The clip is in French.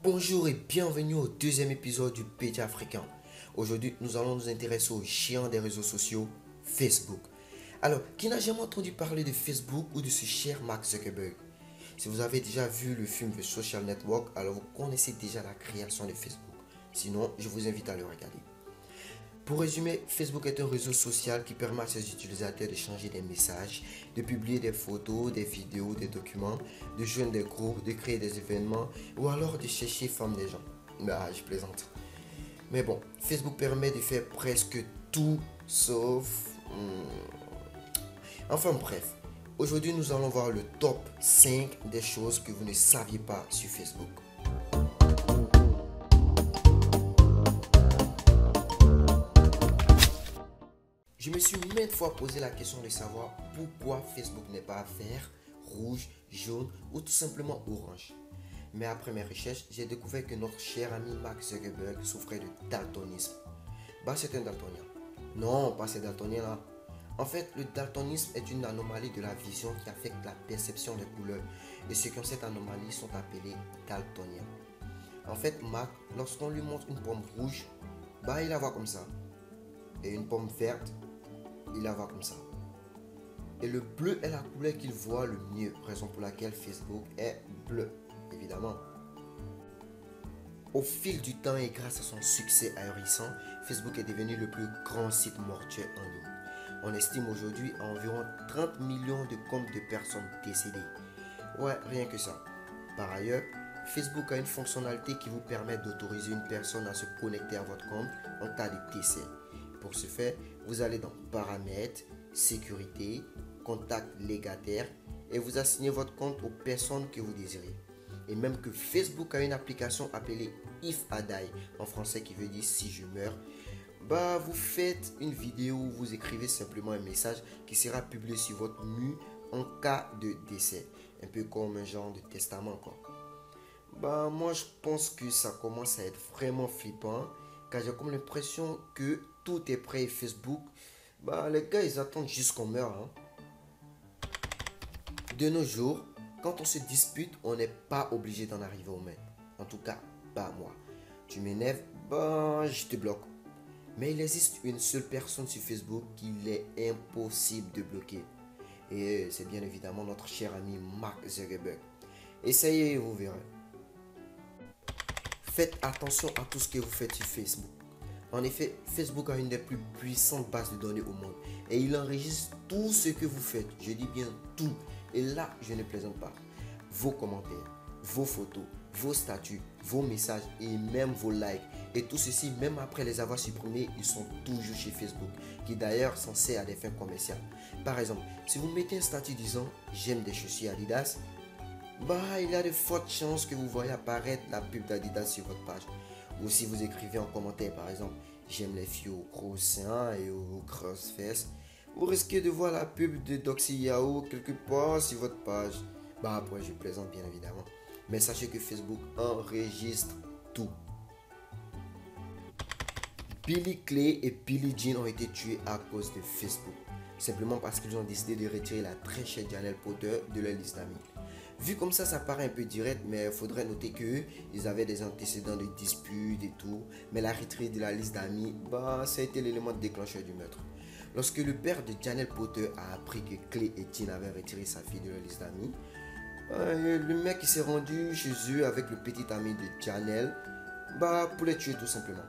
Bonjour et bienvenue au deuxième épisode du Petit Africain. Aujourd'hui, nous allons nous intéresser au géant des réseaux sociaux, Facebook. Alors, qui n'a jamais entendu parler de Facebook ou de ce cher Mark Zuckerberg? Si vous avez déjà vu le film The Social Network, alors vous connaissez déjà la création de Facebook. Sinon, je vous invite à le regarder. Pour résumer, Facebook est un réseau social qui permet à ses utilisateurs d'échanger des messages, de publier des photos, des vidéos, des documents, de joindre des groupes, de créer des événements ou alors de chercher femmes des gens. Je plaisante. Mais bon, Facebook permet de faire presque tout sauf... Enfin bref, aujourd'hui nous allons voir le top 5 des choses que vous ne saviez pas sur Facebook. Je me suis maintes fois posé la question de savoir pourquoi Facebook n'est pas vert, rouge, jaune ou tout simplement orange. Mais après mes recherches, j'ai découvert que notre cher ami Mark Zuckerberg souffrait de daltonisme. C'est un daltonien. Non, pas ces daltoniens-là. En fait, le daltonisme est une anomalie de la vision qui affecte la perception des couleurs. Et ceux qui ont cette anomalie sont appelés daltoniens. En fait, Mark, lorsqu'on lui montre une pomme rouge, il la voit comme ça. Et une pomme verte, il la voit comme ça. Et le bleu est la couleur qu'il voit le mieux, raison pour laquelle Facebook est bleu, évidemment. Au fil du temps et grâce à son succès ahurissant, Facebook est devenu le plus grand site mortuaire en ligne. On estime aujourd'hui à environ 30 millions de comptes de personnes décédées. Ouais, rien que ça. Par ailleurs, Facebook a une fonctionnalité qui vous permet d'autoriser une personne à se connecter à votre compte en cas de décès. Pour ce faire, vous allez dans Paramètres, Sécurité, Contact légataire et vous assignez votre compte aux personnes que vous désirez. Et même que Facebook a une application appelée If I Die, en français qui veut dire si je meurs, vous faites une vidéo où vous écrivez simplement un message qui sera publié sur votre mur en cas de décès. Un peu comme un genre de testament quoi. Moi je pense que ça commence à être vraiment flippant car j'ai comme l'impression que tout est prêt et Facebook, les gars ils attendent juste qu'on meure. De nos jours, quand on se dispute, on n'est pas obligé d'en arriver au maître. En tout cas, pas moi. Tu m'énerves, je te bloque. Mais il existe une seule personne sur Facebook qu'il est impossible de bloquer. Et c'est bien évidemment notre cher ami Mark Zuckerberg. Essayez et vous verrez. Faites attention à tout ce que vous faites sur Facebook. En effet, Facebook a une des plus puissantes bases de données au monde. Et il enregistre tout ce que vous faites. Je dis bien tout. Et là, je ne plaisante pas. Vos commentaires, vos photos, vos statuts, vos messages et même vos likes. Et tout ceci, même après les avoir supprimés, ils sont toujours chez Facebook, qui d'ailleurs s'en sert à des fins commerciales. Par exemple, si vous mettez un statut disant « J'aime des chaussures Adidas », il y a de fortes chances que vous voyez apparaître la pub d'Adidas sur votre page. Ou si vous écrivez en commentaire, par exemple « J'aime les filles aux gros seins et aux grosses fesses », vous risquez de voir la pub de Doxy Yahoo quelque part sur votre page. Après, je plaisante bien évidemment. Mais sachez que Facebook enregistre tout. Billy Clay et Billie Jean ont été tués à cause de Facebook. Simplement parce qu'ils ont décidé de retirer la très chère Janelle Potter de leur liste d'amis. Vu comme ça paraît un peu direct, mais il faudrait noter qu'eux, ils avaient des antécédents de disputes et tout. Mais la retraite de la liste d'amis, ça a été l'élément déclencheur du meurtre. Lorsque le père de Janelle Potter a appris que Clay et Jean avaient retiré sa fille de leur liste d'amis, le mec s'est rendu chez eux avec le petit ami de Janelle pour les tuer tout simplement.